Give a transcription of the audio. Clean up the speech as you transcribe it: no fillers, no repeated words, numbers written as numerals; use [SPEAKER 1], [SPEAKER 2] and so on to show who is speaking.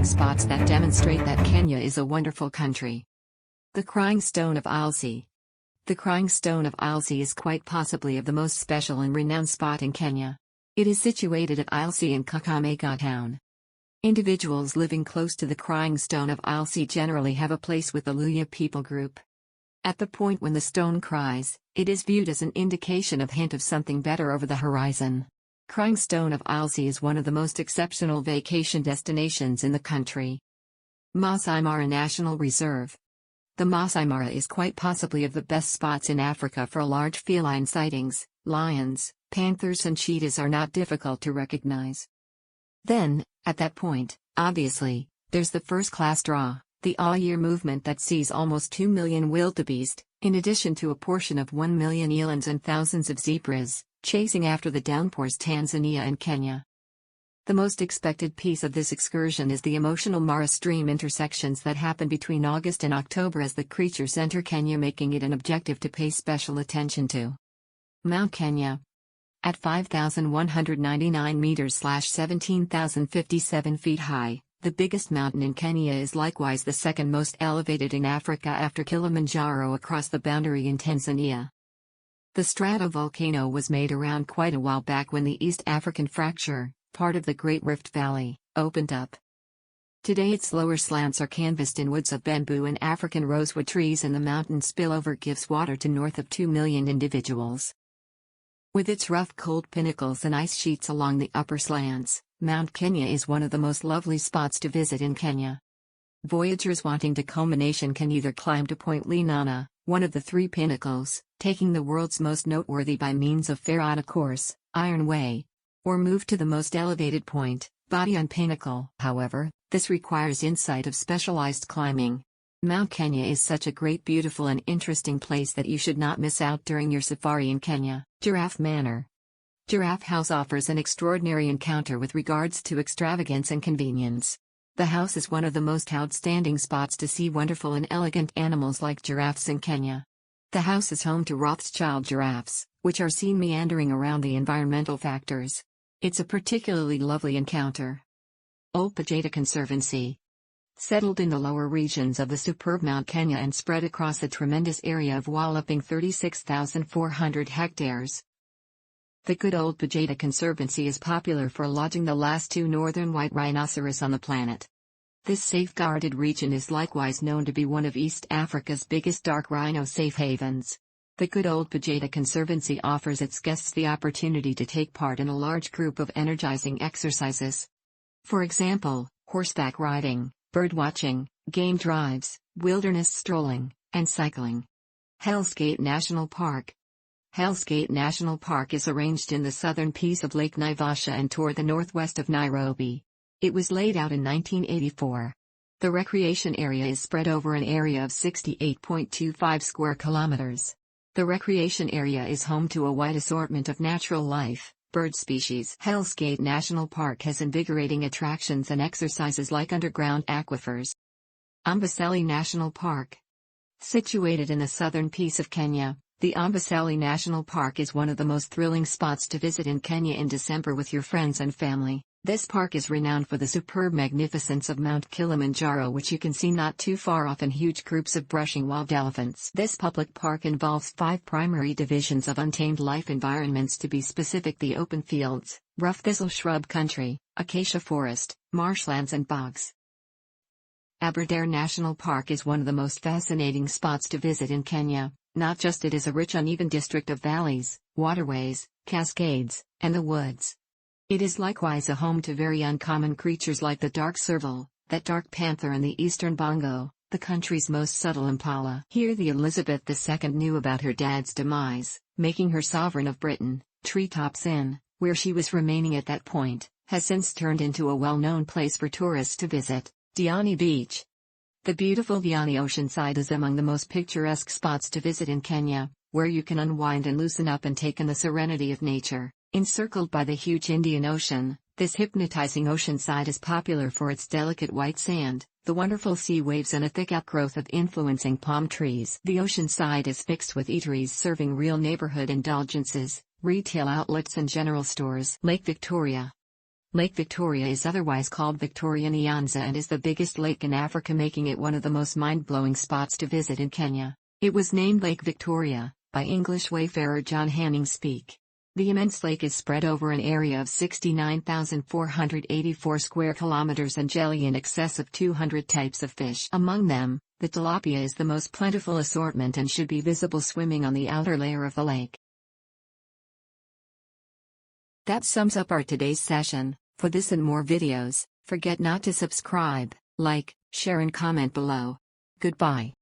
[SPEAKER 1] thrilling spots that demonstrate that Kenya is a wonderful country. The Crying Stone of Ailse. The Crying Stone of Ailse is quite possibly of the most special and renowned spot in Kenya. It is situated at Ailse in Kakamega town. Individuals living close to the Crying Stone of Ailse generally have a place with the Lokiei people group. At the point when the stone cries, it is viewed as an indication of hint of something better over the horizon. Crying Stone of Ailse is one of the most exceptional vacation destinations in the country. Maasai Mara National Reserve. The Maasai Mara is quite possibly of the best spots in Africa for large feline sightings. Lions, panthers and cheetahs are not difficult to recognize. Then, at that point, obviously, there's the first-class draw, the all-year movement that sees almost 2 million wildebeest, in addition to a portion of 1 million elands and thousands of zebras, chasing after the downpours Tanzania and Kenya. The most expected piece of this excursion is the emotional Mara stream intersections that happen between August and October as the creatures enter Kenya, making it an objective to pay special attention to. Mount Kenya. At 5,199 meters (17,057 feet) high, the biggest mountain in Kenya is likewise the second most elevated in Africa after Kilimanjaro across the boundary in Tanzania. The stratovolcano was made around quite a while back when the East African fracture, part of the Great Rift Valley, opened up. Today its lower slants are canvassed in woods of bamboo and African rosewood trees, and the mountain spillover gives water to north of 2 million individuals. With its rough cold pinnacles and ice sheets along the upper slants, Mount Kenya is one of the most lovely spots to visit in Kenya. Voyagers wanting to culmination can either climb to Point Lenana, one of the 3 pinnacles, taking the world's most noteworthy by means of Ferrata Course, Iron Way, or move to the most elevated point, Badian Pinnacle. However, this requires insight of specialized climbing. Mount Kenya is such a great, beautiful and interesting place that you should not miss out during your safari in Kenya. Giraffe Manor. Giraffe House offers an extraordinary encounter with regards to extravagance and convenience. The house is one of the most outstanding spots to see wonderful and elegant animals like giraffes in Kenya. The house is home to Rothschild giraffes, which are seen meandering around the environmental factors. It's a particularly lovely encounter. Old Pajeta Conservancy. Settled in the lower regions of the superb Mount Kenya and spread across a tremendous area of walloping 36,400 hectares. The good old Pajeta Conservancy is popular for lodging the last 2 northern white rhinoceros on the planet. This safeguarded region is likewise known to be one of East Africa's biggest dark rhino safe havens. The good old Pajeta Conservancy offers its guests the opportunity to take part in a large group of energizing exercises. For example, horseback riding, birdwatching, game drives, wilderness strolling, and cycling. Hell's Gate National Park. Hell's Gate National Park is arranged in the southern piece of Lake Naivasha and toward the northwest of Nairobi. It was laid out in 1984. The recreation area is spread over an area of 68.25 square kilometers. The recreation area is home to a wide assortment of natural life, bird species. Hell's Gate National Park has invigorating attractions and exercises like underground aquifers. Amboseli National Park. Situated in the southern piece of Kenya, the Amboseli National Park is one of the most thrilling spots to visit in Kenya in December with your friends and family. This park is renowned for the superb magnificence of Mount Kilimanjaro, which you can see not too far off, in huge groups of brushing wild elephants. This public park involves 5 primary divisions of untamed life environments, to be specific: the open fields, rough thistle shrub country, acacia forest, marshlands and bogs. Aberdare National Park is one of the most fascinating spots to visit in Kenya. Not just it is a rich uneven district of valleys, waterways, cascades, and the woods. It is likewise a home to very uncommon creatures like the dark serval, that dark panther, and the eastern bongo, the country's most subtle impala. Here the Elizabeth II knew about her dad's demise, making her sovereign of Britain. Treetops Inn, where she was remaining at that point, has since turned into a well-known place for tourists to visit. Diani Beach. The beautiful Diani Oceanside is among the most picturesque spots to visit in Kenya, where you can unwind and loosen up and take in the serenity of nature. Encircled by the huge Indian Ocean, this hypnotizing oceanside is popular for its delicate white sand, the wonderful sea waves, and a thick outgrowth of influencing palm trees. The oceanside is mixed with eateries serving real neighborhood indulgences, retail outlets and general stores. Lake Victoria. Lake Victoria is otherwise called Victoria Nyanza and is the biggest lake in Africa, making it one of the most mind-blowing spots to visit in Kenya. It was named Lake Victoria by English wayfarer John Hanning Speke. The immense lake is spread over an area of 69,484 square kilometers and jelly in excess of 200 types of fish. Among them, the tilapia is the most plentiful assortment and should be visible swimming on the outer layer of the lake. That sums up our today's session. For this and more videos, forget not to subscribe, like, share and comment below. Goodbye.